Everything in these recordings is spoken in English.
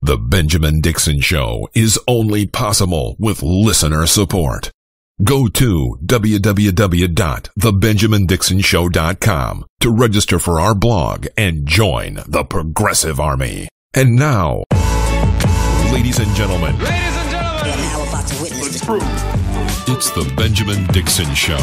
The Benjamin Dixon Show is only possible with listener support. Go to www.thebenjamindixonshow.com to register for our blog and join the Progressive Army. And now, ladies and gentlemen, it's the Benjamin Dixon Show.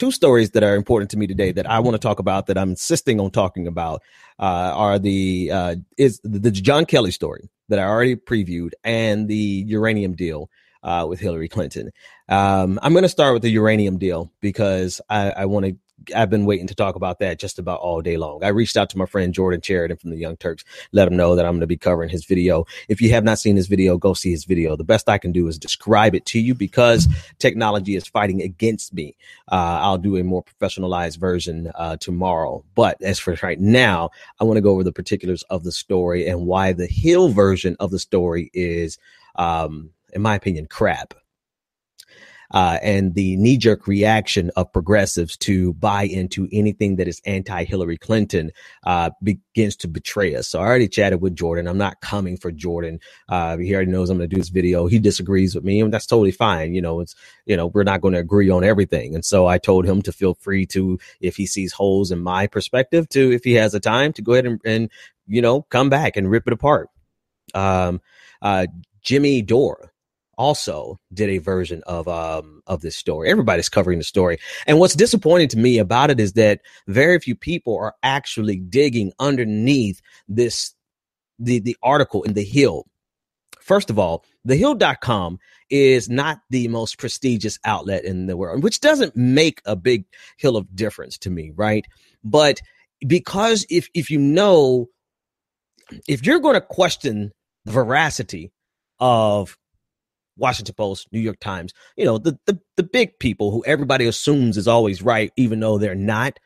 Two stories that are important to me today that I want to talk about, that I'm insisting on talking about, are the John Kelly story that I already previewed and the uranium deal with Hillary Clinton. I'm going to start with the uranium deal because I've been waiting to talk about that just about all day long. I reached out to my friend Jordan Sheridan from the Young Turks, let him know that I'm going to be covering his video. If you have not seen his video, go see his video. The best I can do is describe it to you because technology is fighting against me. I'll do a more professionalized version tomorrow. But as for right now, I want to go over the particulars of the story and why the Hill version of the story is, in my opinion, crap. And the knee-jerk reaction of progressives to buy into anything that is anti-Hillary Clinton begins to betray us. So I already chatted with Jordan. I'm not coming for Jordan. He already knows I'm going to do this video. He disagrees with me, and that's totally fine. We're not going to agree on everything. And so I told him to feel free to, if he sees holes in my perspective, to, if he has the time, to go ahead and come back and rip it apart. Jimmy Dore also did a version of this story. Everybody's covering the story. And what's disappointing to me about it is that very few people are actually digging underneath the article in The Hill. First of all, thehill.com is not the most prestigious outlet in the world, which doesn't make a big hill of difference to me, right? But because if you're going to question the veracity of Washington Post, New York Times, the big people who everybody assumes is always right, even though they're not.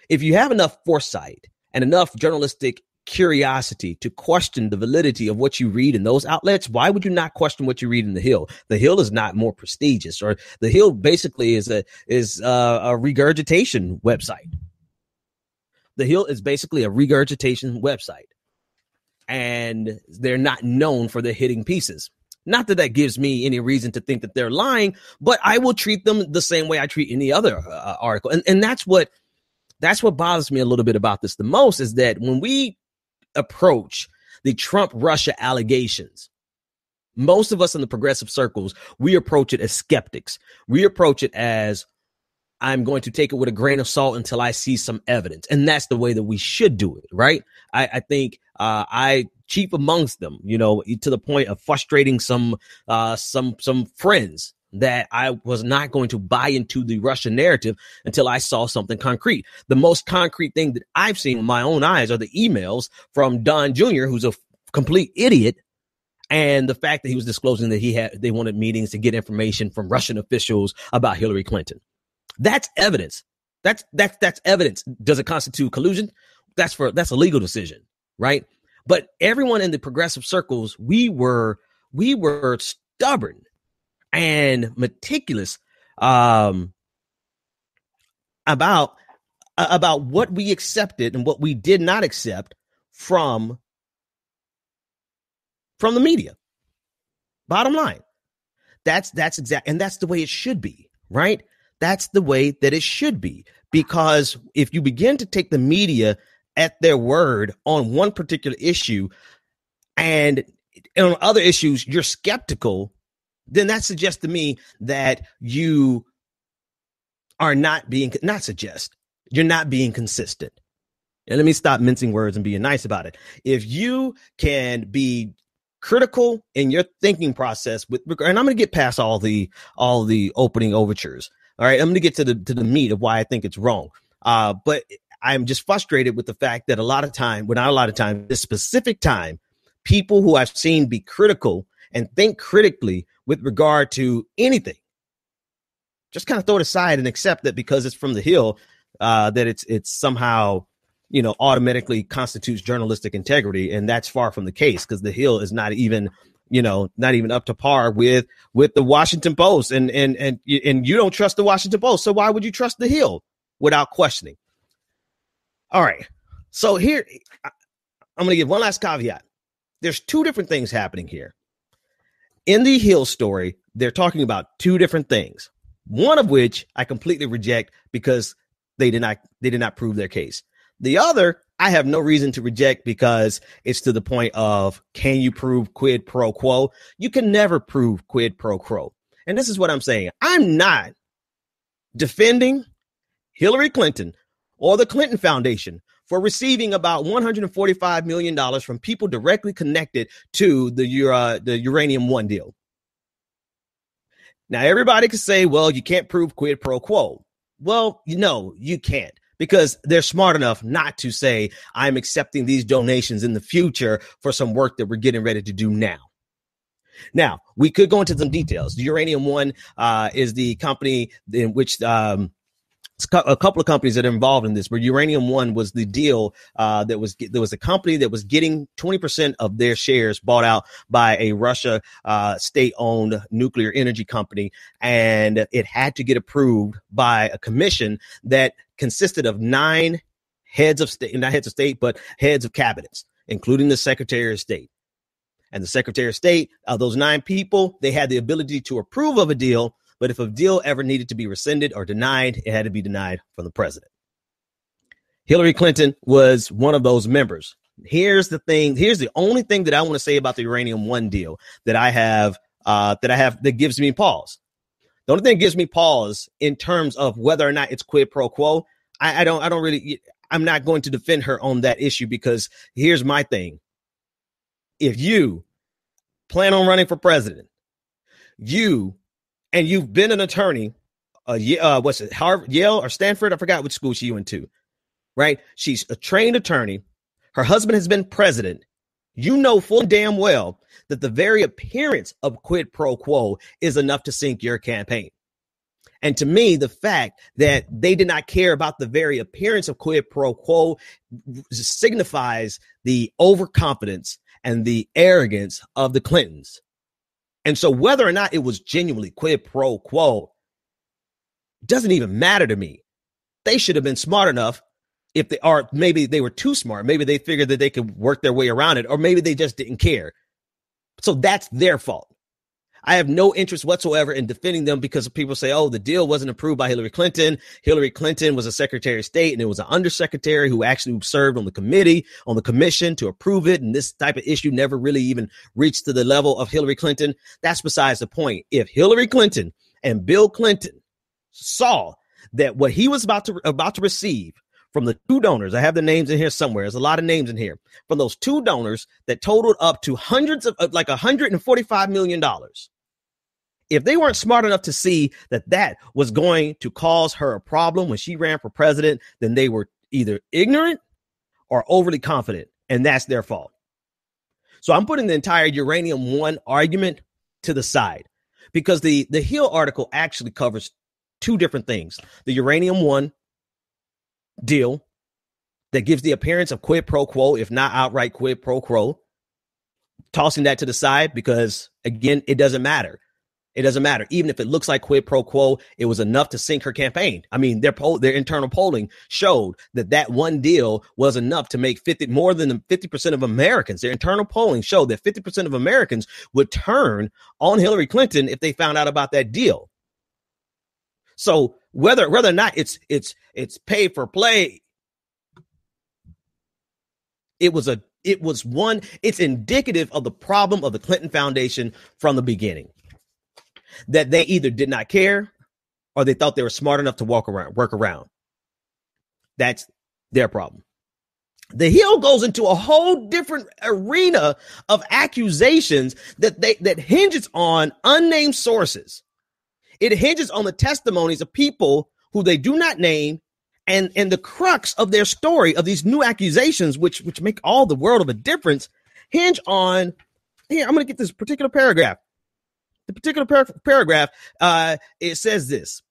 If you have enough foresight and enough journalistic curiosity to question the validity of what you read in those outlets, why would you not question what you read in The Hill? The Hill is not more prestigious, or The Hill basically is a regurgitation website. The Hill is basically a regurgitation website, and they're not known for their hitting pieces. Not that gives me any reason to think that they're lying, but I will treat them the same way I treat any other article. And that's what bothers me a little bit about this the most, is that when we approach the Trump-Russia allegations, most of us in the progressive circles, we approach it as skeptics. We approach it as, I'm going to take it with a grain of salt until I see some evidence. And that's the way that we should do it, right? I think chief amongst them, to the point of frustrating some friends, that I was not going to buy into the Russian narrative until I saw something concrete. The most concrete thing that I've seen with my own eyes are the emails from Don Jr., who's a complete idiot, and the fact that he was disclosing that they wanted meetings to get information from Russian officials about Hillary Clinton. That's evidence. That's evidence. Does it constitute collusion? That's a legal decision, right? But everyone in the progressive circles, we were stubborn and meticulous about what we accepted and what we did not accept from the media. Bottom line, that's exact, and that's the way it should be, right? That's the way that it should be, because if you begin to take the media at their word on one particular issue, and on other issues you're skeptical, then that suggests to me that you are you're not being consistent. And let me stop mincing words and being nice about it. If you can be critical in your thinking process and I'm going to get past all the opening overtures. All right, I'm going to get to the meat of why I think it's wrong. But I'm just frustrated with the fact that this specific time, people who I've seen be critical and think critically with regard to anything, just kind of throw it aside and accept that because it's from The Hill, that it's somehow, automatically constitutes journalistic integrity. And that's far from the case, because The Hill is not even up to par with the Washington Post, and you don't trust the Washington Post. So why would you trust The Hill? without questioning. All right. So here, I'm going to give one last caveat. There's two different things happening here. In the Hill story, they're talking about two different things, one of which I completely reject because they did not prove their case. The other, I have no reason to reject because it's to the point of, can you prove quid pro quo? You can never prove quid pro quo. And this is what I'm saying. I'm not defending Hillary Clinton or the Clinton Foundation for receiving about $145 million from people directly connected to the Uranium One deal. Now, everybody could say, well, you can't prove quid pro quo. Well, you can't, because they're smart enough not to say, I'm accepting these donations in the future for some work that we're getting ready to do now. Now, we could go into some details. The Uranium One is the company in which a couple of companies that are involved in this, but Uranium One was the deal there was a company that was getting 20% of their shares bought out by a Russia state-owned nuclear energy company, and it had to get approved by a commission that consisted of 9 heads of state, not heads of state, but heads of cabinets, including the Secretary of State. And the Secretary of State, those 9 people, they had the ability to approve of a deal. But if a deal ever needed to be rescinded or denied, it had to be denied from the president. Hillary Clinton was one of those members. Here's the thing. Here's the only thing that I want to say about the Uranium One deal that I have that gives me pause. The only thing that gives me pause in terms of whether or not it's quid pro quo, I'm not going to defend her on that issue, because here's my thing. If you plan on running for president, and you've been an attorney, Harvard, Yale, or Stanford? I forgot which school she went to, right? She's a trained attorney. Her husband has been president. You know full damn well that the very appearance of quid pro quo is enough to sink your campaign. And to me, the fact that they did not care about the very appearance of quid pro quo signifies the overconfidence and the arrogance of the Clintons. And so whether or not it was genuinely quid pro quo doesn't even matter to me. They should have been smart enough, maybe they were too smart. Maybe they figured that they could work their way around it, or maybe they just didn't care. So that's their fault. I have no interest whatsoever in defending them, because people say, oh, the deal wasn't approved by Hillary Clinton. Hillary Clinton was a Secretary of State, and it was an undersecretary who actually served on the commission to approve it. And this type of issue never really even reached to the level of Hillary Clinton. That's besides the point. If Hillary Clinton and Bill Clinton saw that what he was about to receive from the 2 donors, I have the names in here somewhere. There's a lot of names in here, from those 2 donors that totaled up to hundreds of like $145 million. If they weren't smart enough to see that was going to cause her a problem when she ran for president, then they were either ignorant or overly confident, and that's their fault. So I'm putting the entire Uranium One argument to the side, because the Hill article actually covers 2 different things. The Uranium One deal that gives the appearance of quid pro quo, if not outright quid pro quo, tossing that to the side because, again, it doesn't matter. It doesn't matter. Even if it looks like quid pro quo, it was enough to sink her campaign. I mean, their internal polling showed that one deal was enough to make more than 50% of Americans. Their internal polling showed that 50% of Americans would turn on Hillary Clinton if they found out about that deal. So whether or not it's pay for play, it's indicative of the problem of the Clinton Foundation from the beginning. That they either did not care or they thought they were smart enough to work around. That's their problem. The Hill goes into a whole different arena of accusations that hinges on unnamed sources. It hinges on the testimonies of people who they do not name, and the crux of their story of these new accusations, which make all the world of a difference, hinge on, here, I'm going to get this particular paragraph. The particular paragraph, it says this.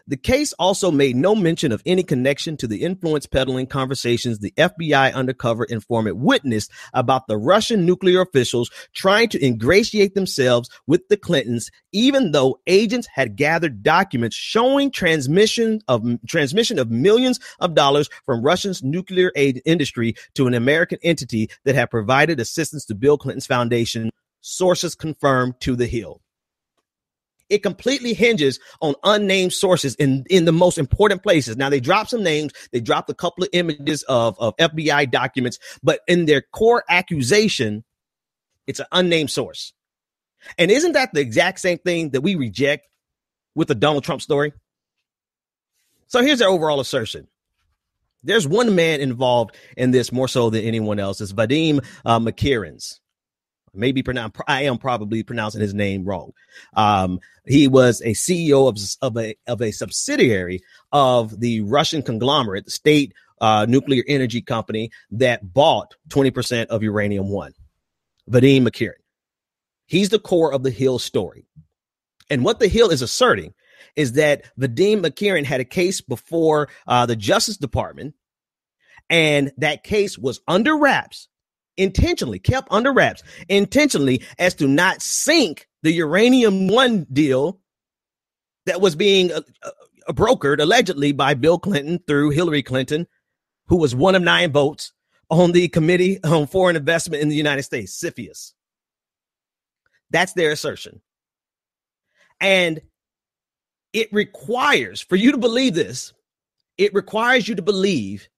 The case also made no mention of any connection to the influence peddling conversations the FBI undercover informant witnessed about the Russian nuclear officials trying to ingratiate themselves with the Clintons, even though agents had gathered documents showing transmission of millions of dollars from Russia's nuclear aid industry to an American entity that had provided assistance to Bill Clinton's foundation, sources confirmed to The Hill. It completely hinges on unnamed sources in the most important places. Now, they dropped some names. They dropped a couple of images of FBI documents, but in their core accusation, it's an unnamed source. And isn't that the exact same thing that we reject with the Donald Trump story? So here's their overall assertion. There's one man involved in this more so than anyone else. It's Vadim McKierans. I am probably pronouncing his name wrong. He was a CEO of a subsidiary of the Russian conglomerate, the state nuclear energy company that bought 20% of Uranium One. Vadim McKierans. He's the core of the Hill story. And what the Hill is asserting is that Vadim McKierans had a case before the Justice Department, and that case was under wraps. Kept under wraps intentionally as to not sink the Uranium One deal that was being brokered allegedly by Bill Clinton through Hillary Clinton, who was one of 9 votes on the Committee on Foreign Investment in the United States, CFIUS. That's their assertion. And it requires, for you to believe this, it requires you to believe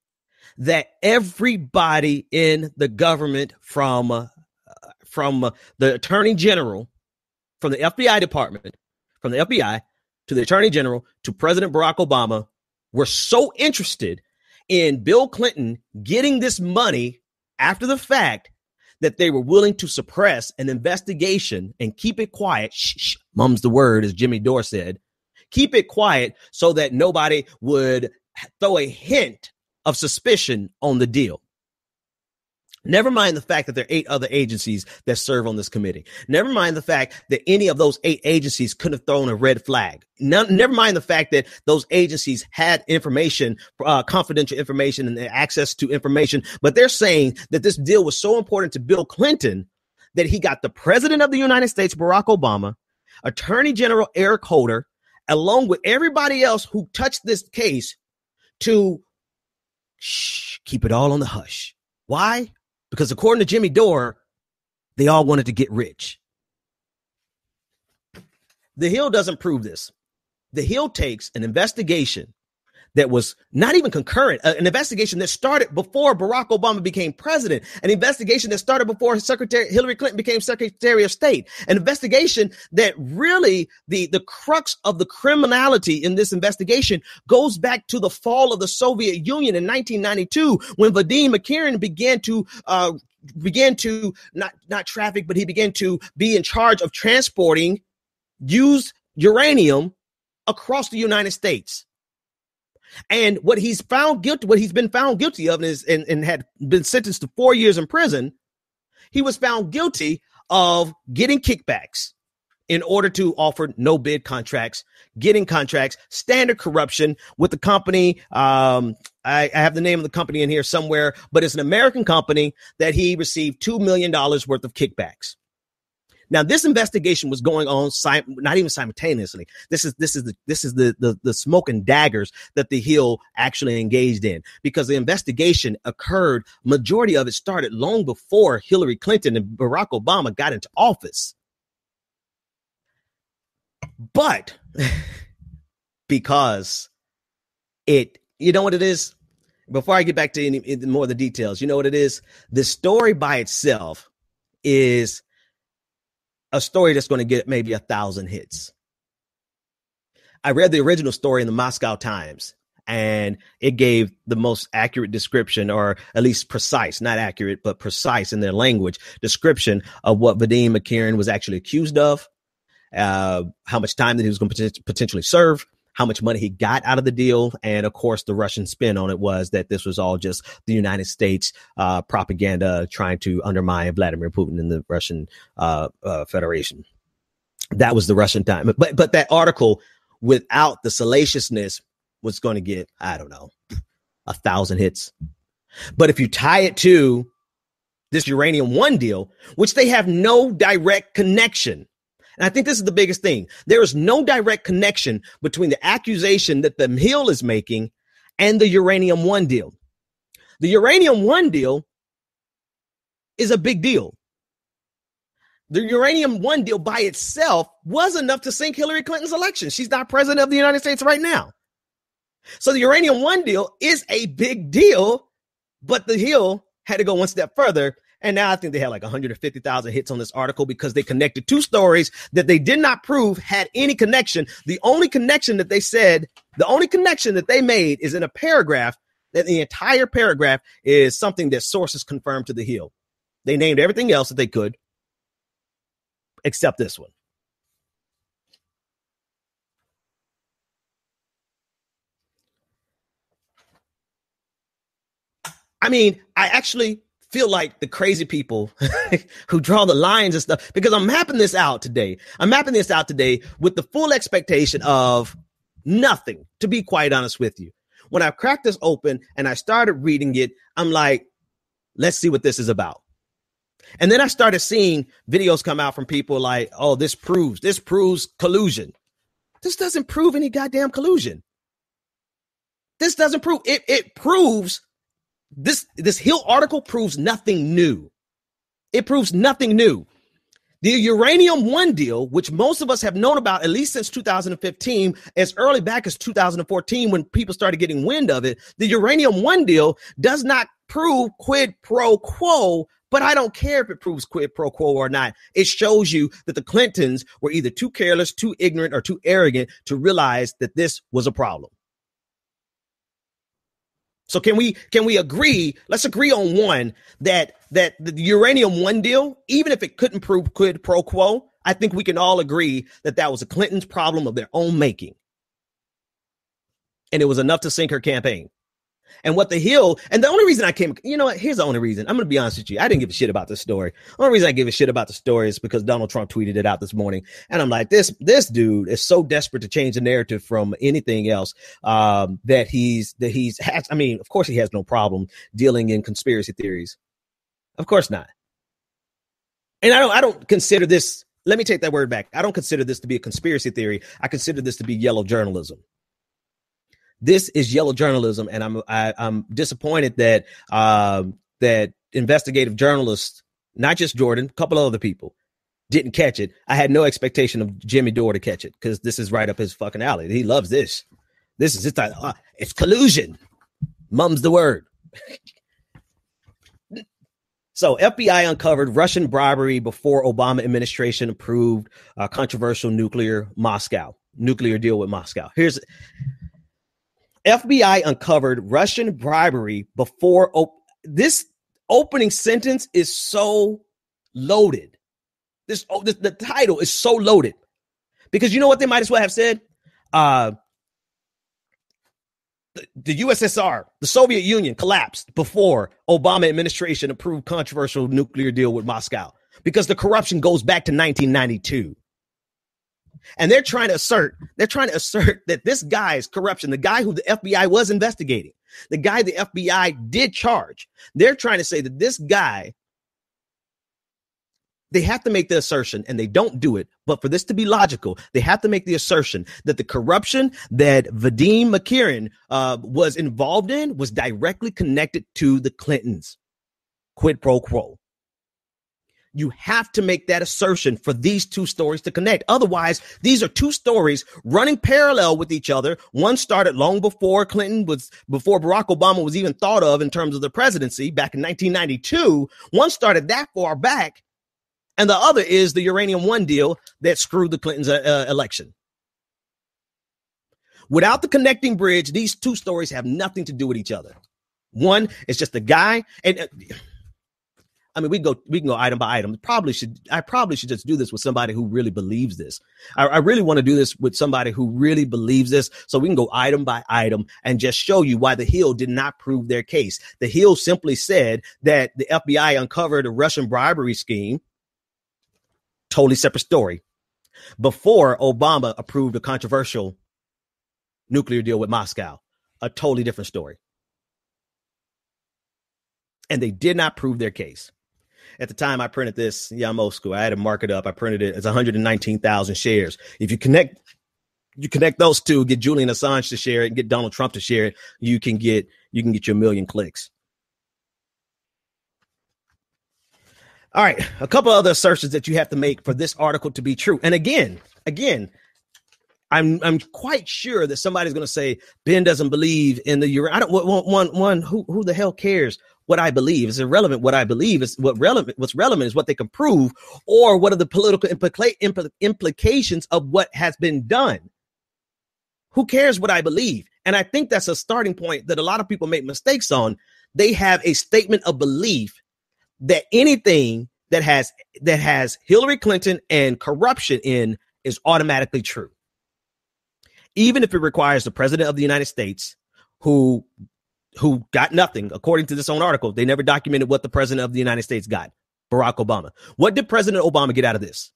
that everybody in the government, from the Attorney General, from the FBI department, from the FBI to the Attorney General to President Barack Obama, were so interested in Bill Clinton getting this money after the fact that they were willing to suppress an investigation and keep it quiet. Shh, mum's the word, as Jimmy Dore said. Keep it quiet so that nobody would throw a hint of suspicion on the deal. Never mind the fact that there are 8 other agencies that serve on this committee. Never mind the fact that any of those 8 agencies could have thrown a red flag. Never mind the fact that those agencies had information, confidential information and access to information. But they're saying that this deal was so important to Bill Clinton that he got the president of the United States, Barack Obama, Attorney General Eric Holder, along with everybody else who touched this case, to keep it all on the hush. Why? Because according to Jimmy Dore, they all wanted to get rich. The Hill doesn't prove this. The Hill takes an investigation that was not even concurrent, an investigation that started before Barack Obama became president, an investigation that started before Hillary Clinton became Secretary of State, an investigation that really the crux of the criminality in this investigation goes back to the fall of the Soviet Union in 1992, when Vadim McKierans began to not traffic, but he began to be in charge of transporting used uranium across the United States. And what he's been found guilty of and had been sentenced to 4 years in prison, he was found guilty of getting kickbacks in order to offer no bid contracts, getting contracts, standard corruption with the company. I have the name of the company in here somewhere, but it's an American company that he received $2 million worth of kickbacks. Now, this investigation was going on not even simultaneously. This is the smoke and daggers that the Hill actually engaged in, because the investigation occurred. Majority of it started long before Hillary Clinton and Barack Obama got into office. But because you know what it is? Before I get back to any more of the details, you know what it is? The story by itself is a story that's going to get maybe 1,000 hits. I read the original story in the Moscow Times, and it gave the most accurate description, or at least precise, not accurate, but precise in their language, description of what Vadim McKierans was actually accused of, how much time that he was going to potentially serve, how much money he got out of the deal. And of course, the Russian spin on it was that this was all just the United States propaganda trying to undermine Vladimir Putin and the Russian Federation. That was the Russian time. But that article without the salaciousness was going to get, I don't know, 1,000 hits. But if you tie it to this Uranium One deal, which they have no direct connection, and I think this is the biggest thing. There is no direct connection between the accusation that the Hill is making and the Uranium One deal. The Uranium One deal is a big deal. The Uranium One deal by itself was enough to sink Hillary Clinton's election. She's not president of the United States right now. So the Uranium One deal is a big deal, but the Hill had to go one step further. And now I think they had like 150,000 hits on this article because they connected two stories that they did not prove had any connection. The only connection that they made is in a paragraph, that the entire paragraph is something that sources confirmed to the Hill. They named everything else that they could, except this one. I mean, I actually feel like the crazy people who draw the lines and stuff, because I'm mapping this out today. With the full expectation of nothing, to be quite honest with you. When I cracked this open and I started reading it, I'm like, let's see what this is about. And then I started seeing videos come out from people like, oh, this proves collusion. This doesn't prove any goddamn collusion. This doesn't prove it. It proves this Hill article proves nothing new. It proves nothing new. The Uranium One deal, which most of us have known about at least since 2015, as early back as 2014, when people started getting wind of it, the Uranium One deal does not prove quid pro quo, but I don't care if it proves quid pro quo or not. It shows you that the Clintons were either too careless, too ignorant, or too arrogant to realize that this was a problem. So can we agree? Let's agree on one, that the Uranium One deal, even if it couldn't prove quid pro quo, I think we can all agree that that was a Clinton's problem of their own making. And it was enough to sink her campaign. And what the Hill, and the only reason I came, you know what, here's the only reason. I'm going to be honest with you. I didn't give a shit about this story. The only reason I give a shit about the story is because Donald Trump tweeted it out this morning. And I'm like, this dude is so desperate to change the narrative from anything else, that he's I mean, of course he has no problem dealing in conspiracy theories. Of course not. And I don't consider this, let me take that word back. I don't consider this to be a conspiracy theory. I consider this to be yellow journalism. This is yellow journalism, and I'm disappointed that that investigative journalists, not just Jordan, a couple of other people, didn't catch it. I had no expectation of Jimmy Dore to catch it, because this is right up his fucking alley. He loves this. It's collusion. Mum's the word. So FBI uncovered Russian bribery before Obama administration approved controversial nuclear deal with Moscow. FBI uncovered Russian bribery before this opening sentence is so loaded. The title is so loaded, because you know what they might as well have said? The USSR, the Soviet Union, collapsed before Obama administration approved controversial nuclear deal with Moscow, because the corruption goes back to 1992. And they're trying to assert that this guy's corruption, the guy who the FBI was investigating, the guy the FBI did charge, they're trying to say that this guy, they have to make the assertion, and they don't do it, but for this to be logical, they have to make the assertion that the corruption that Vadim Makirin was involved in was directly connected to the Clintons. Quid pro quo. You have to make that assertion for these two stories to connect. Otherwise, these are two stories running parallel with each other. One started long before before Barack Obama was even thought of in terms of the presidency back in 1992. One started that far back. And the other is the Uranium One deal that screwed the Clintons' election. Without the connecting bridge, these two stories have nothing to do with each other. One is just a guy, and I mean, we can go item by item. I probably should just do this with somebody who really believes this. I really want to do this with somebody who really believes this, so we can go item by item and just show you why the Hill did not prove their case. The Hill simply said that the FBI uncovered a Russian bribery scheme. Totally separate story. Before Obama approved a controversial nuclear deal with Moscow. A totally different story. And they did not prove their case. At the time I printed this, I'm old school. I had to mark it up. I printed it as 119,000 shares. If you connect those two, get Julian Assange to share it and get Donald Trump to share it, you can get your million clicks. All right, a couple other assertions that you have to make for this article to be true. And again, I'm quite sure that somebody's going to say Ben doesn't believe in the uranium. I don't want who the hell cares what I believe? It's irrelevant. What I believe is what's relevant is what they can prove, or what are the political implications of what has been done. Who cares what I believe? And I think that's a starting point that a lot of people make mistakes on. They have a statement of belief that anything that has Hillary Clinton and corruption in is automatically true. Even if it requires the president of the United States, who got nothing, according to this own article. They never documented what the president of the United States got, Barack Obama. What did President Obama get out of this?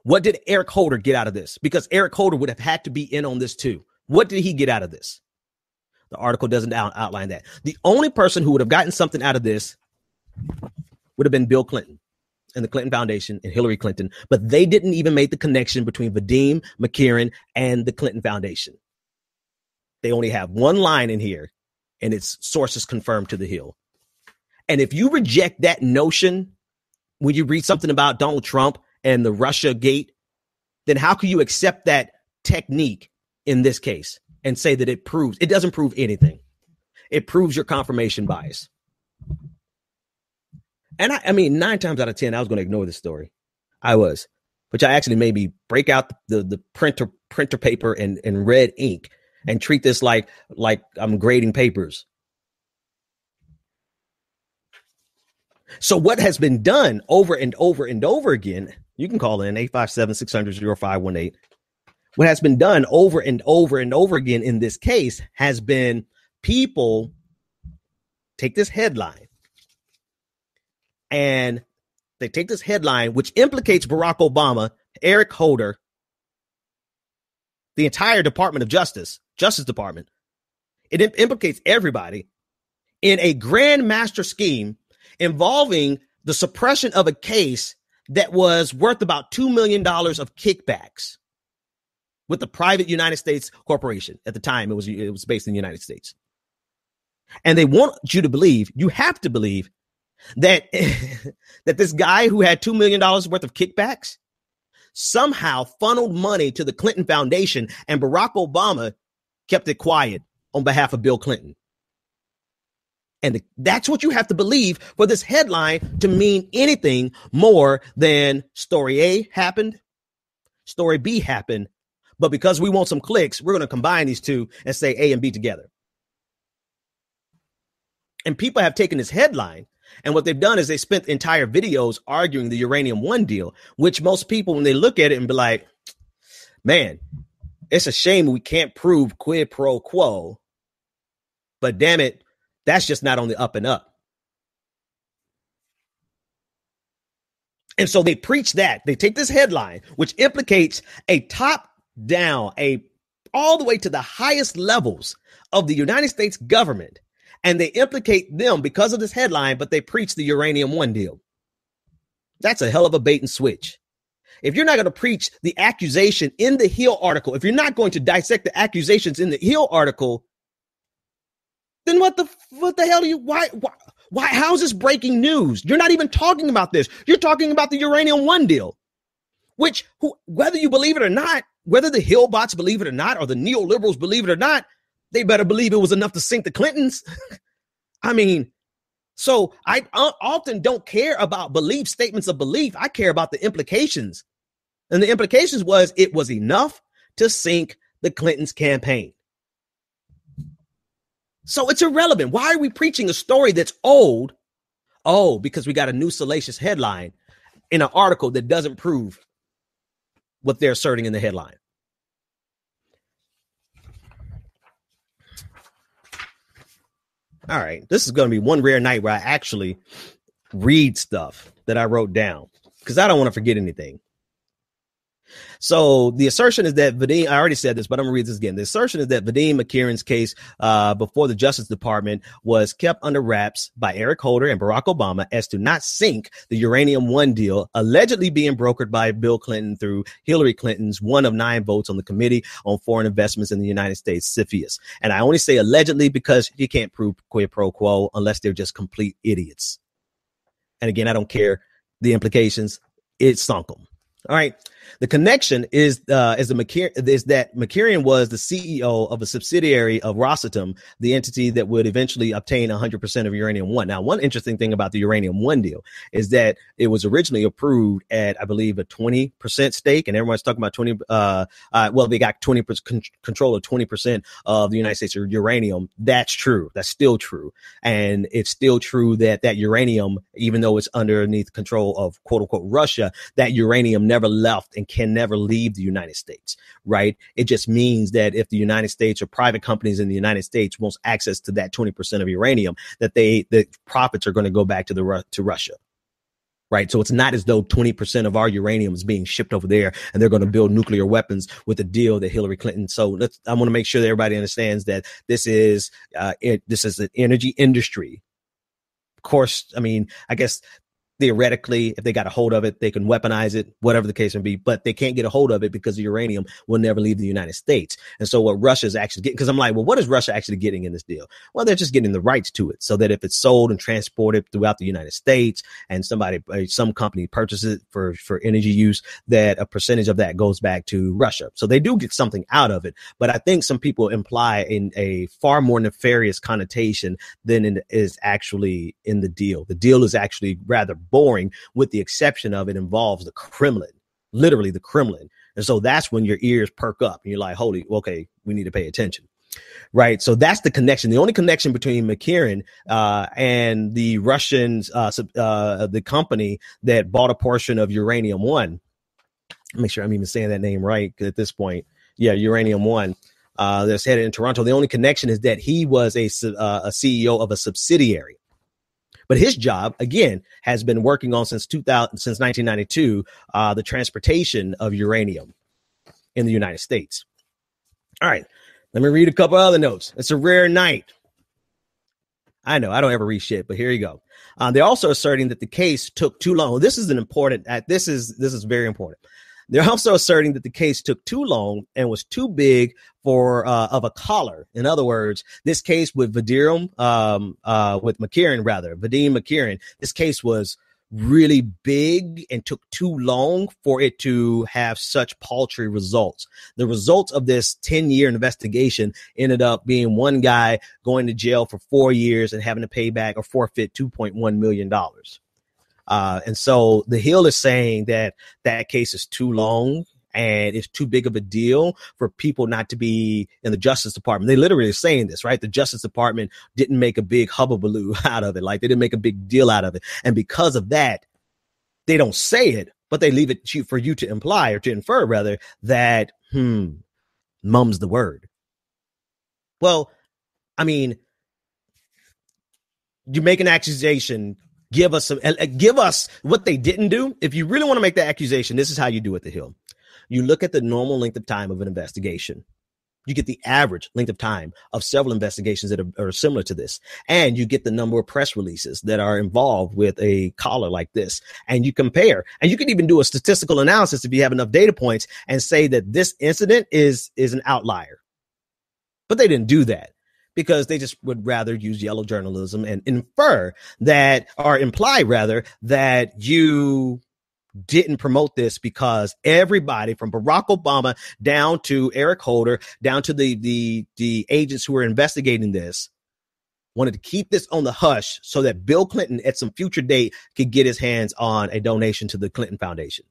What did Eric Holder get out of this? Because Eric Holder would have had to be in on this too. What did he get out of this? The article doesn't outline that. The only person who would have gotten something out of this would have been Bill Clinton and the Clinton Foundation and Hillary Clinton, but they didn't even make the connection between Vadim, McCarran, and the Clinton Foundation. They only have one line in here, and it's sources confirmed to the Hill. And if you reject that notion when you read something about Donald Trump and the Russia gate, then how can you accept that technique in this case and say that it doesn't prove anything? It proves your confirmation bias. And I mean, 9 times out of 10, I was going to ignore this story. I was, which I actually made me break out the printer paper and red ink and treat this like I'm grading papers. So what has been done over and over and over again, you can call in 857-600-0518. What has been done over and over and over again in this case has been people take this headline and they take this headline, which implicates Barack Obama, Eric Holder, the entire Department of Justice Department. It implicates everybody in a grand master scheme involving the suppression of a case that was worth about $2 million of kickbacks with the private United States corporation. At the time, it was based in the United States. And they want you to believe, you have to believe, that that this guy who had $2 million worth of kickbacks somehow funneled money to the Clinton Foundation, and Barack Obama kept it quiet on behalf of Bill Clinton. And that's what you have to believe for this headline to mean anything more than story A happened, story B happened. But because we want some clicks, we're going to combine these two and say A and B together. And people have taken this headline, and what they've done is they spent entire videos arguing the Uranium One deal, which most people, when they look at it and be like, man, it's a shame we can't prove quid pro quo, but damn it, that's just not on the up and up. And so they preach that. They take this headline, which implicates a top down, all the way to the highest levels of the United States government, and they implicate them because of this headline, but they preach the Uranium One deal. That's a hell of a bait and switch. If you're not going to preach the accusation in the Hill article, if you're not going to dissect the accusations in the Hill article, then what the hell do you, why, how is this breaking news? You're not even talking about this. You're talking about the Uranium One deal, which, whether you believe it or not, whether the Hill bots believe it or not, or the neoliberals believe it or not, they better believe it was enough to sink the Clintons. I mean, so I often don't care about belief, statements of belief. I care about the implications. And the implications was it was enough to sink the Clintons' campaign. So it's irrelevant. Why are we preaching a story that's old? Oh, because we got a new salacious headline in an article that doesn't prove what they're asserting in the headline. All right, this is going to be one rare night where I actually read stuff that I wrote down because I don't want to forget anything. So the assertion is that Vadim, I already said this, but I'm gonna read this again. The assertion is that Vadim McCarran's case before the Justice Department was kept under wraps by Eric Holder and Barack Obama as to not sink the Uranium One deal, allegedly being brokered by Bill Clinton through Hillary Clinton's one of 9 votes on the Committee on Foreign Investments in the United States, CFIUS. And I only say allegedly because you can't prove quid pro quo unless they're just complete idiots. And again, I don't care the implications. It sunk them. All right. The connection is that McCarran was the CEO of a subsidiary of Rosatom, the entity that would eventually obtain 100% of Uranium One. Now, one interesting thing about the Uranium One deal is that it was originally approved at, I believe, a 20% stake, and everyone's talking about 20. They got 20% control of 20% of the United States uranium. That's true. That's still true, and it's still true that uranium, even though it's underneath control of quote unquote Russia, that uranium never left and can never leave the United States, right? It just means that if the United States or private companies in the United States wants access to that 20% of uranium, that the profits are going to go back to Russia, right? So it's not as though 20% of our uranium is being shipped over there and they're going to build nuclear weapons with a deal that Hillary Clinton. So I want to make sure that everybody understands that this is an energy industry. Of course, I mean, I guess theoretically, if they got a hold of it, they can weaponize it, whatever the case may be, but they can't get a hold of it because the uranium will never leave the United States. And so what Russia's actually getting, because I'm like, well, what is Russia actually getting in this deal? Well, they're just getting the rights to it so that if it's sold and transported throughout the United States and some company purchases it for energy use, that a percentage of that goes back to Russia. So they do get something out of it. But I think some people imply in a far more nefarious connotation than is actually in the deal. The deal is actually rather boring, with the exception of it involves the Kremlin, literally the Kremlin. And so that's when your ears perk up and you're like, okay, we need to pay attention. Right. So that's the connection. The only connection between McCarran and the Russians, the company that bought a portion of Uranium One. Make sure I'm even saying that name right at this point. Yeah, Uranium One. That's headed in Toronto. The only connection is that he was a CEO of a subsidiary. But his job, again, has been working on since 1992, the transportation of uranium in the United States. All right, let me read a couple other notes. It's a rare night. I know I don't ever read shit, but here you go. They're also asserting that the case took too long. This is this is very important. They're also asserting that the case took too long and was too big for of a collar. In other words, this case with Vadim McCarran, this case was really big and took too long for it to have such paltry results. The results of this 10-year investigation ended up being one guy going to jail for 4 years and having to pay back or forfeit $2.1 million. And so the Hill is saying that case is too long and it's too big of a deal for people not to be in the Justice Department. They literally are saying this, right? The Justice Department didn't make a big hubbubaloo out of it. Like they didn't make a big deal out of it. And because of that, they don't say it, but they leave it for you to imply or to infer rather that, mum's the word. Well, I mean, you make an accusation. Give us what they didn't do. If you really want to make that accusation, this is how you do it, the Hill. You look at the normal length of time of an investigation. You get the average length of time of several investigations that are similar to this. And you get the number of press releases that are involved with a collar like this. And you compare. And you can even do a statistical analysis if you have enough data points and say that this incident is an outlier. But they didn't do that, because they just would rather use yellow journalism and infer that, or imply rather, that you didn't promote this because everybody from Barack Obama down to Eric Holder, down to the agents who were investigating this, wanted to keep this on the hush so that Bill Clinton at some future date could get his hands on a donation to the Clinton Foundation.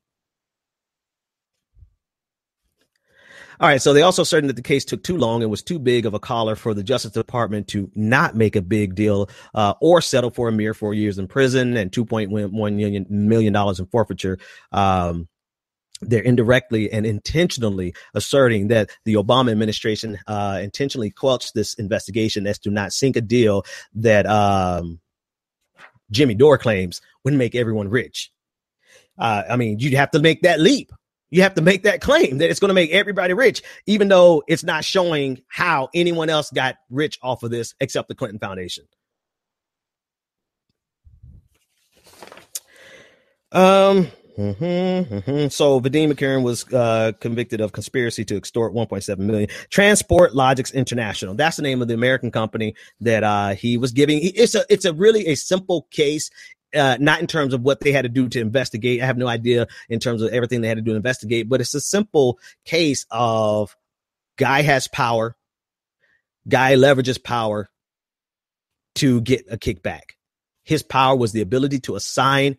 All right, so they also asserted that the case took too long and was too big of a collar for the Justice Department to not make a big deal or settle for a mere 4 years in prison and $2.1 million in forfeiture. They're indirectly and intentionally asserting that the Obama administration intentionally quelched this investigation as to not sink a deal that Jimmy Dore claims would make everyone rich. I mean, you'd have to make that leap. You have to make that claim that it's going to make everybody rich, even though it's not showing how anyone else got rich off of this except the Clinton Foundation. So Vadim McCarran was convicted of conspiracy to extort 1.7 million. Transport Logics International. That's the name of the American company that he was giving. It's a really simple case. Not in terms of what they had to do to investigate. I have no idea in terms of everything they had to do to investigate, but it's a simple case of guy has power, guy leverages power to get a kickback. His power was the ability to assign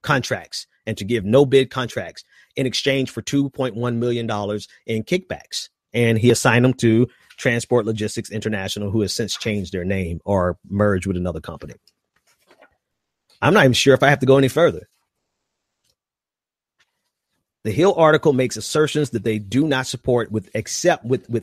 contracts and to give no bid contracts in exchange for $2.1 million in kickbacks. And he assigned them to Transport Logistics International, who has since changed their name or merged with another company. I'm not even sure if I have to go any further. The Hill article makes assertions that they do not support with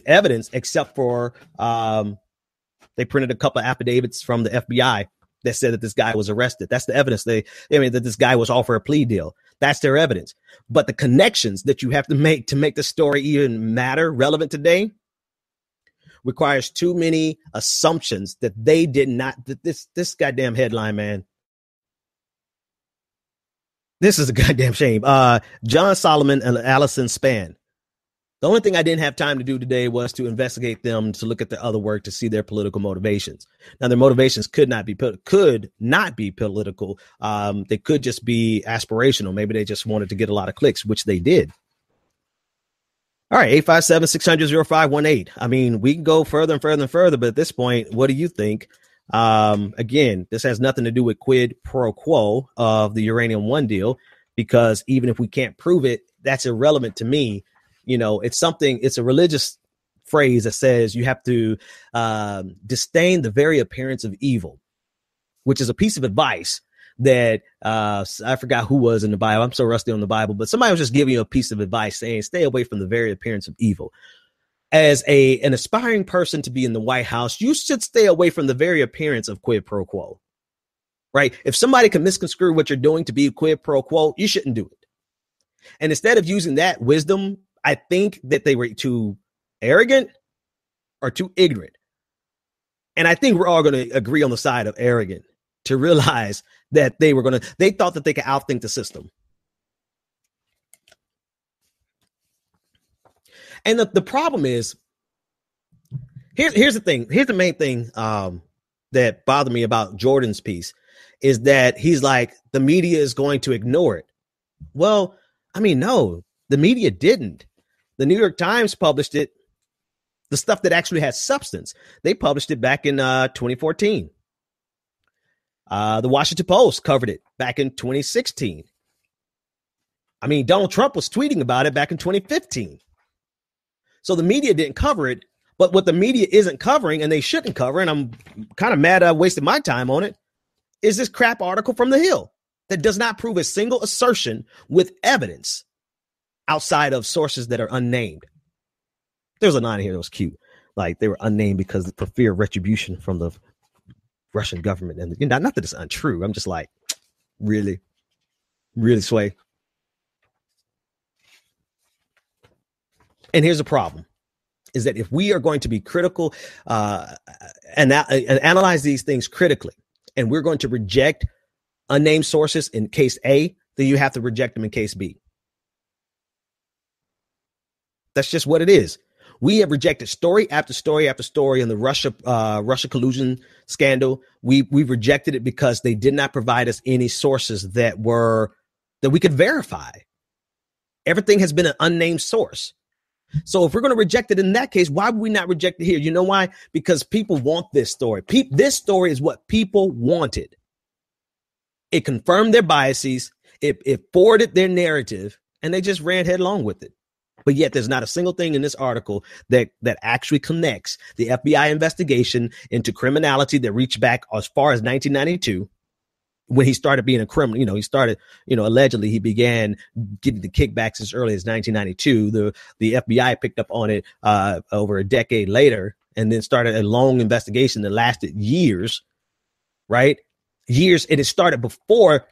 evidence, except for they printed a couple of affidavits from the FBI that said that this guy was arrested. That's the evidence that this guy was offered a plea deal. That's their evidence. But the connections that you have to make the story even matter, relevant today, requires too many assumptions that they did not. This goddamn headline, man. This is a goddamn shame. John Solomon and Allison Spann. The only thing I didn't have time to do today was to investigate them, to look at their other work, to see their political motivations. Now, their motivations could not be political. They could just be aspirational. Maybe they just wanted to get a lot of clicks, which they did. All right, 857-600-0518. I mean, we can go further and further and further, but at this point, what do you think? Again, this has nothing to do with quid pro quo of the Uranium One deal, because even if we can't prove it, that's irrelevant to me. You know, it's a religious phrase that says you have to disdain the very appearance of evil, which is a piece of advice that I forgot who was in the Bible. I'm so rusty on the Bible, but somebody was just giving you a piece of advice saying, stay away from the very appearance of evil. As an aspiring person to be in the White House, you should stay away from the very appearance of quid pro quo, right? If somebody can misconstrue what you're doing to be quid pro quo, you shouldn't do it. And instead of using that wisdom, I think that they were too arrogant or too ignorant. And I think we're all going to agree on the side of arrogant, to realize that they thought that they could outthink the system. And the problem is, here's the thing. Here's the main thing that bothered me about Jordan's piece, is that he's like, the media is going to ignore it. Well, I mean, no, the media didn't. The New York Times published it, the stuff that actually has substance. They published it back in 2014. The Washington Post covered it back in 2016. I mean, Donald Trump was tweeting about it back in 2015. So the media didn't cover it, but what the media isn't covering, and they shouldn't cover, and I'm kind of mad I wasted my time on it, is this crap article from The Hill that does not prove a single assertion with evidence outside of sources that are unnamed. There's a line here that was cute. Like, they were unnamed because for fear of retribution from the Russian government. And not that it's untrue. I'm just like, really, Sway. And here's the problem, is that if we are going to be critical and analyze these things critically, and we're going to reject unnamed sources in case A, then you have to reject them in case B. That's just what it is. We have rejected story after story after story in the Russia collusion scandal. We've rejected it because they did not provide us any sources that we could verify. Everything has been an unnamed source. So if we're going to reject it in that case, why would we not reject it here? You know why? Because people want this story. This story is what people wanted. It confirmed their biases. It forwarded their narrative, and they just ran headlong with it. But yet there's not a single thing in this article that actually connects the FBI investigation into criminality that reached back as far as 1992. When he started being a criminal, allegedly he began getting the kickbacks as early as 1992. The FBI picked up on it over a decade later, and then started a long investigation that lasted years, right? Years. And it started before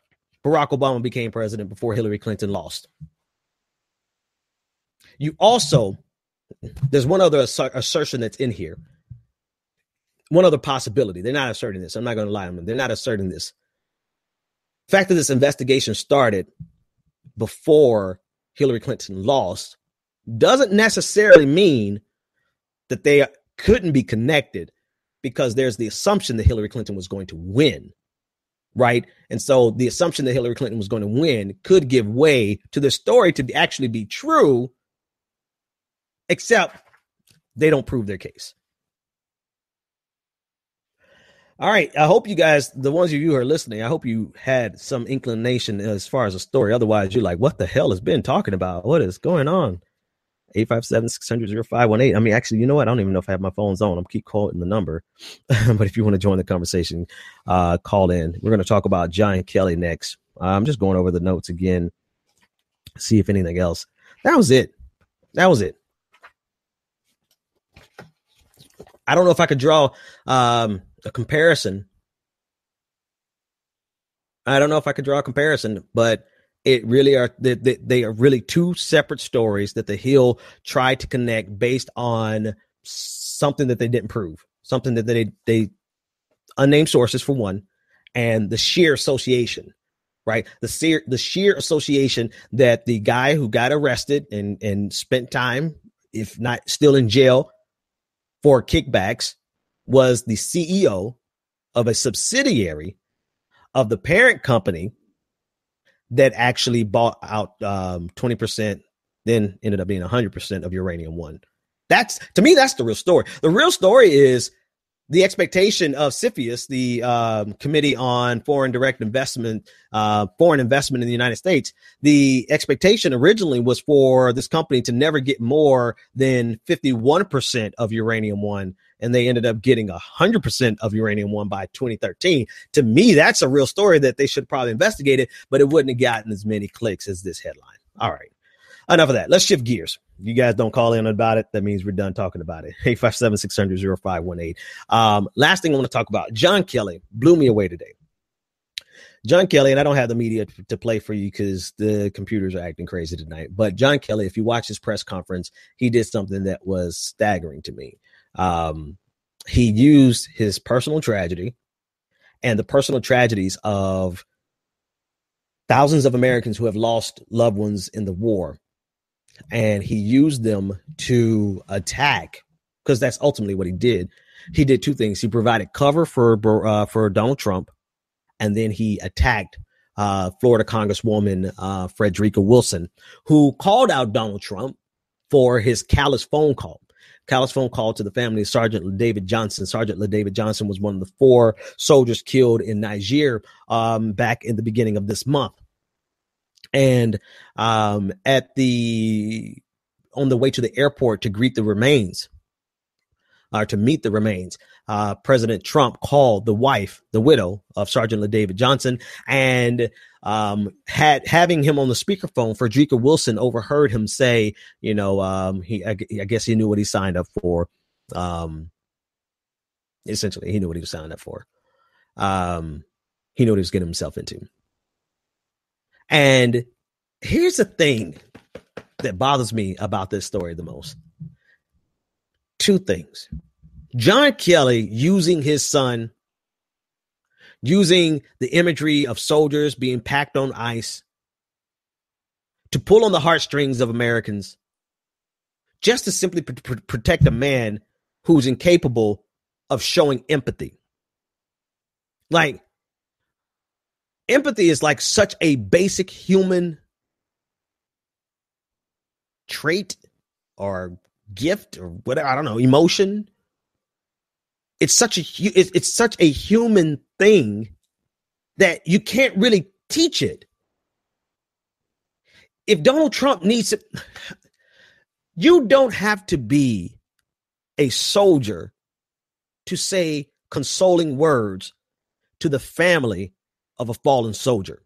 Barack Obama became president, before Hillary Clinton lost. You also, there's one other assertion that's in here. One other possibility. They're not asserting this. I'm not going to lie to them. They're not asserting this. The fact that this investigation started before Hillary Clinton lost doesn't necessarily mean that they couldn't be connected, because there's the assumption that Hillary Clinton was going to win, right? And so the assumption that Hillary Clinton was going to win could give way to the story to actually be true, except they don't prove their case. All right. I hope you guys, the ones of you who are listening, I hope you had some inclination as far as a story. Otherwise, you're like, what the hell has Ben talking about? What is going on? 857-600-0518. I mean, actually, you know what? I don't even know if I have my phones on. I'm keep calling the number. But if you want to join the conversation, call in. We're going to talk about John Kelly next. I'm just going over the notes again, see if anything else. That was it. I don't know if I could draw a comparison. But it really are, they are really two separate stories that the Hill tried to connect based on something that they didn't prove, something that they unnamed sources for one, and the sheer association, right? The sheer association that the guy who got arrested and spent time, if not still in jail for kickbacks, was the CEO of a subsidiary of the parent company that actually bought out 20%, then ended up being 100% of Uranium One. That's, to me, that's the real story. The real story is the expectation of CFIUS, the Committee on Foreign Investment in the United States. The expectation originally was for this company to never get more than 51% of Uranium One, and they ended up getting 100% of Uranium One by 2013. To me, that's a real story that they should probably investigate it, but it wouldn't have gotten as many clicks as this headline. All right. Enough of that. Let's shift gears. You guys don't call in about it. That means we're done talking about it. 857-600-0518. Last thing I want to talk about, John Kelly blew me away today. John Kelly, and I don't have the media to play for you because the computers are acting crazy tonight. But John Kelly, if you watch his press conference, he did something that was staggering to me. He used his personal tragedy and the personal tragedies of thousands of Americans who have lost loved ones in the war. And he used them to attack, because that's ultimately what he did. He did two things. He provided cover for Donald Trump, and then he attacked Florida Congresswoman Frederica Wilson, who called out Donald Trump for his callous phone call to the family of Sergeant LaDavid Johnson. Sergeant LaDavid Johnson was one of the 4 soldiers killed in Niger back in the beginning of this month. And on the way to the airport to greet the remains, or to meet the remains, President Trump called the widow of Sergeant LaDavid Johnson, and having him on the speakerphone, Frederica Wilson overheard him say, I guess he knew what he signed up for. Essentially, he knew what he was signed up for. He knew what he was getting himself into. And here's the thing that bothers me about this story the most. 2 things. John Kelly using his son, using the imagery of soldiers being packed on ice to pull on the heartstrings of Americans, just to simply protect a man who's incapable of showing empathy. Like, empathy is like such a basic human trait or gift or whatever. I don't know, emotion. It's such a human thing that you can't really teach it. If Donald Trump needs it, you don't have to be a soldier to say consoling words to the family of a fallen soldier.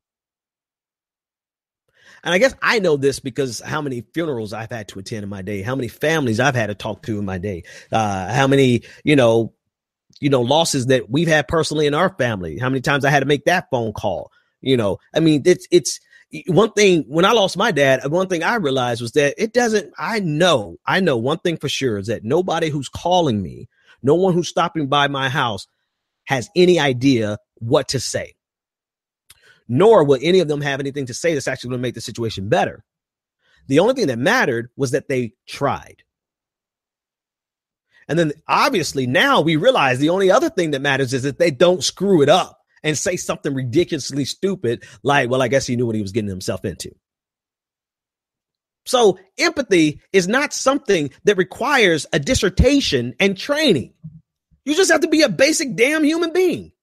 And I guess I know this because how many funerals I've had to attend in my day, how many families I've had to talk to in my day, how many, losses that we've had personally in our family, how many times I had to make that phone call. I mean, it's one thing, when I lost my dad, one thing I realized was that I know one thing for sure is that nobody who's calling me, no one who's stopping by my house has any idea what to say. Nor will any of them have anything to say that's actually going to make the situation better. The only thing that mattered was that they tried. And then obviously now we realize the only other thing that matters is that they don't screw it up and say something ridiculously stupid like, well, I guess he knew what he was getting himself into. So empathy is not something that requires a dissertation and training. You just have to be a basic damn human being.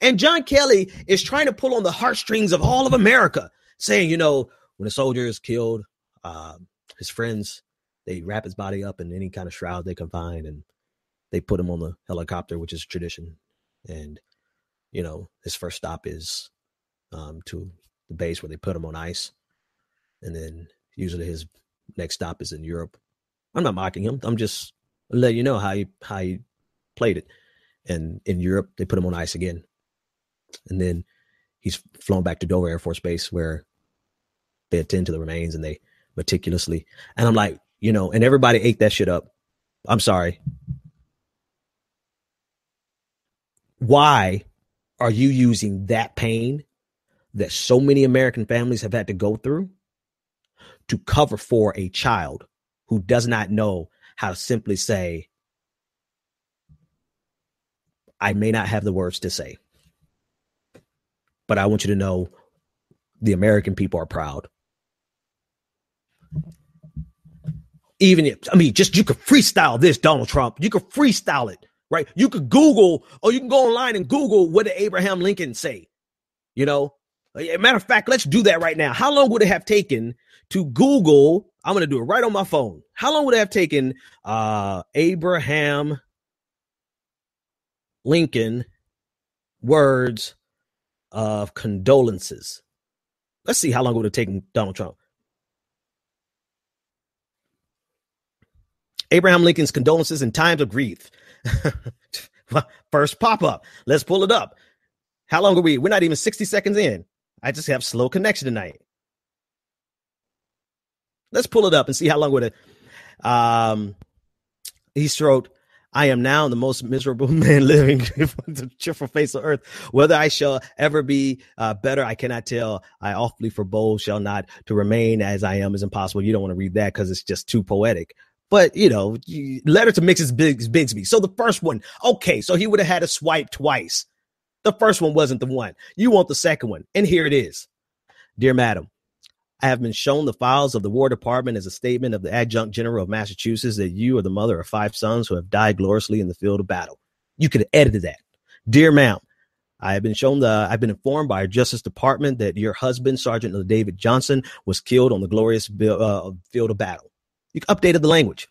And John Kelly is trying to pull on the heartstrings of all of America, saying, you know, when a soldier is killed, his friends, they wrap his body up in any kind of shroud they can find, and they put him on the helicopter, which is tradition. And, you know, his first stop is to the base where they put him on ice. And then usually his next stop is in Europe. I'm not mocking him. I'm just letting you know how he played it. And in Europe, they put him on ice again. And then he's flown back to Dover Air Force Base where they attend to the remains and they meticulously. And I'm like, you know, and everybody ate that shit up. I'm sorry. Why are you using that pain that so many American families have had to go through to cover for a child who does not know how to simply say, I may not have the words to say, but I want you to know the American people are proud. Even if, I mean, just you could freestyle this, Donald Trump. You could freestyle it, right? You could Google, or you can go online and Google what did Abraham Lincoln say? You know, matter of fact, let's do that right now. How long would it have taken to Google? I'm going to do it right on my phone. How long would it have taken Abraham Lincoln words of condolences? Let's see how long it would have taken Donald Trump. Abraham Lincoln's condolences in times of grief. First pop-up. Let's pull it up. How long are we? We're not even 60 seconds in. I just have slow connection tonight. Let's pull it up and see how long would it. He wrote, I am now the most miserable man living on the cheerful face of earth. Whether I shall ever be better, I cannot tell. I awfully forebode shall not. To remain as I am is impossible. You don't want to read that because it's just too poetic. But, you know, letter to Mrs. Bigsby. So the first one, okay, so he would have had to swipe twice. The first one wasn't the one. You want the second one. And here it is. Dear Madam, I have been shown the files of the War Department as a statement of the Adjutant General of Massachusetts that you are the mother of 5 sons who have died gloriously in the field of battle. You could have edited that. Dear Ma'am, I've been informed by our Justice Department that your husband, Sergeant David Johnson, was killed on the glorious field of battle. You updated the language.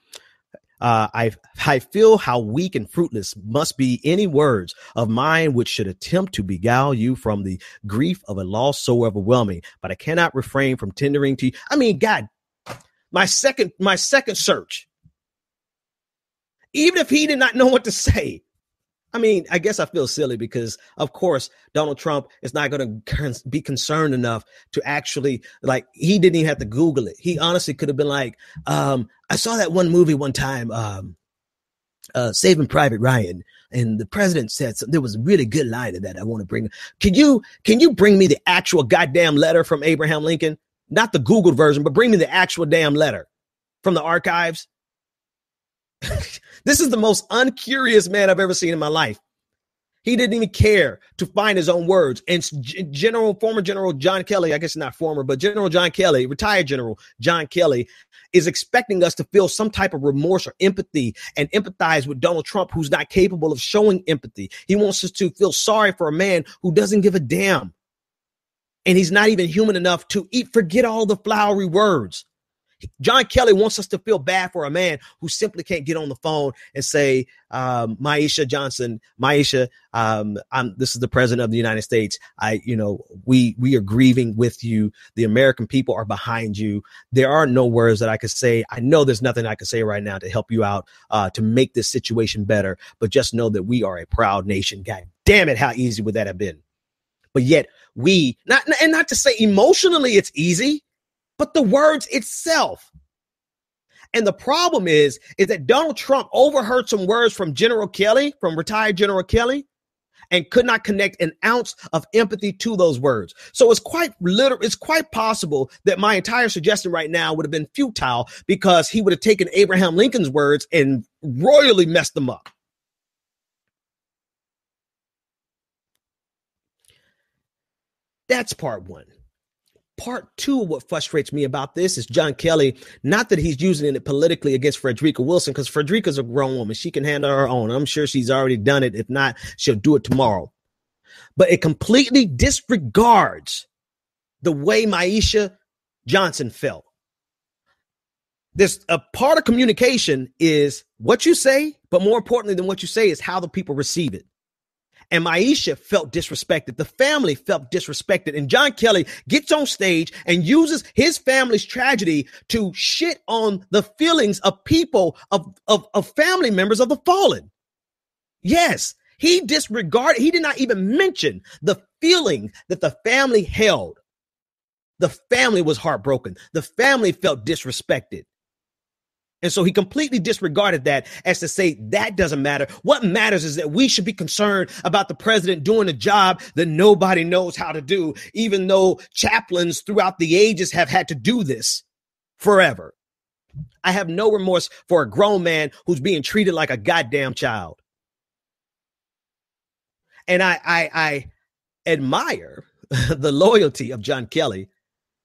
I feel how weak and fruitless must be any words of mine which should attempt to beguile you from the grief of a loss so overwhelming, but I cannot refrain from tendering to you. I mean, God, my second search, even if he did not know what to say. I mean, I guess I feel silly because, of course, Donald Trump is not going to be concerned enough to actually, like, he didn't even have to Google it. He honestly could have been like, I saw that one movie one time, Saving Private Ryan, and the president said there was a really good line in that I want to bring. Can you bring me the actual goddamn letter from Abraham Lincoln? Not the Googled version, but bring me the actual damn letter from the archives. This is the most uncurious man I've ever seen in my life. He didn't even care to find his own words. And former General John Kelly, I guess not former, but General John Kelly, retired General John Kelly, is expecting us to feel some type of remorse or empathy and empathize with Donald Trump, who's not capable of showing empathy. He wants us to feel sorry for a man who doesn't give a damn. And he's not even human enough to forget all the flowery words. John Kelly wants us to feel bad for a man who simply can't get on the phone and say, Maisha Johnson, Maisha, this is the president of the United States. We are grieving with you. The American people are behind you. There are no words that I could say. I know there's nothing I could say right now to help you out, to make this situation better. But just know that we are a proud nation. God damn it. How easy would that have been? But yet not to say emotionally it's easy, but the words itself. And the problem is that Donald Trump overheard some words from General Kelly, from retired General Kelly, and could not connect an ounce of empathy to those words. So it's quite possible that my entire suggestion right now would have been futile, because he would have taken Abraham Lincoln's words and royally messed them up. That's part one. Part two of what frustrates me about this is John Kelly, not that he's using it politically against Frederica Wilson, because Frederica's a grown woman. She can handle her own. I'm sure she's already done it. If not, she'll do it tomorrow. But it completely disregards the way Maisha Johnson felt. There's a part of communication is what you say, but more importantly than what you say is how the people receive it. And Maisha felt disrespected. The family felt disrespected. And John Kelly gets on stage and uses his family's tragedy to shit on the feelings of people, of family members of the fallen. Yes, he did not even mention the feeling that the family held. The family was heartbroken. The family felt disrespected. And so he completely disregarded that as to say that doesn't matter. What matters is that we should be concerned about the president doing a job that nobody knows how to do, even though chaplains throughout the ages have had to do this forever. I have no remorse for a grown man who's being treated like a goddamn child. And I admire the loyalty of John Kelly,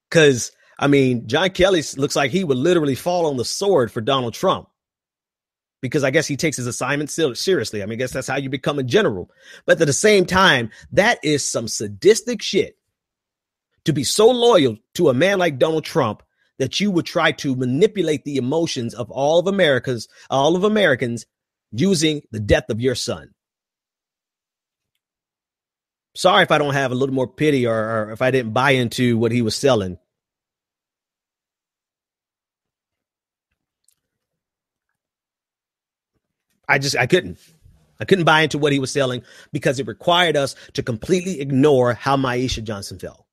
because John Kelly looks like he would literally fall on the sword for Donald Trump, because I guess he takes his assignment seriously. I guess that's how you become a general. But at the same time, that is some sadistic shit, to be so loyal to a man like Donald Trump that you would try to manipulate the emotions of all of Americans using the death of your son. Sorry if I don't have a little more pity, or if I didn't buy into what he was selling. I couldn't buy into what he was selling, because it required us to completely ignore how Maisha Johnson felt.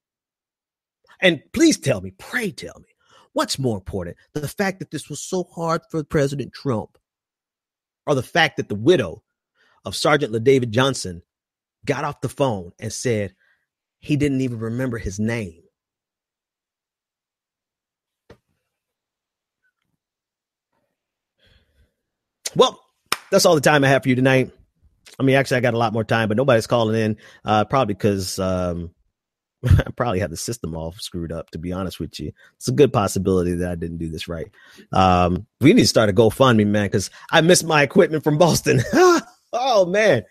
And please pray tell me, what's more important? The fact that this was so hard for President Trump, or the fact that the widow of Sergeant LaDavid Johnson got off the phone and said he didn't even remember his name? Well, that's all the time I have for you tonight. Actually, I got a lot more time, but nobody's calling in, probably because I probably had the system all screwed up, to be honest with you. It's a good possibility that I didn't do this right. We need to start a GoFundMe, man, because I missed my equipment from Boston. Oh, man.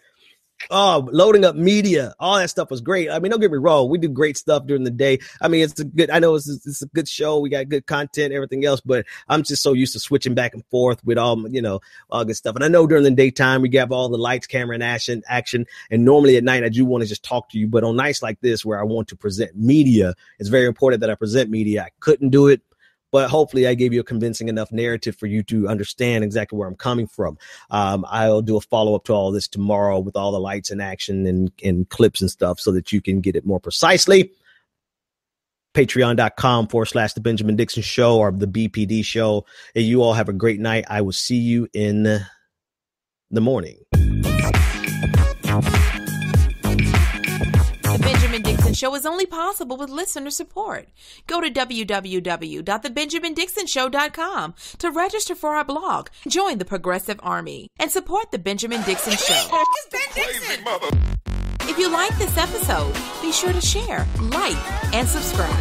Oh, loading up media, all that stuff was great. Don't get me wrong, we do great stuff during the day. It's a good show. We got good content, everything else, but I'm just so used to switching back and forth with all good stuff. And I know during the daytime we have all the lights, camera, and action. And normally at night I do want to just talk to you, but on nights like this where I want to present media, it's very important that I present media. I couldn't do it, but hopefully I gave you a convincing enough narrative for you to understand exactly where I'm coming from. I'll do a follow-up to all this tomorrow with all the lights and action and clips and stuff so that you can get it more precisely. Patreon.com/The Benjamin Dixon Show, or the BPD Show. And you all have a great night. I will see you in the morning. The Benjamin Dixon Show is only possible with listener support. Go to www.thebenjamindixonshow.com to register for our blog, join the Progressive Army, and support The Benjamin Dixon Show. It's Ben Dixon! If you like this episode, be sure to share, like, and subscribe.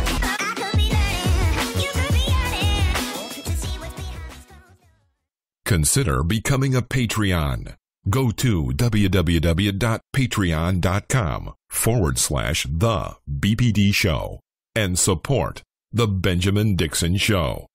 Consider becoming a Patreon. Go to www.patreon.com/The BPD Show and support The Benjamin Dixon Show.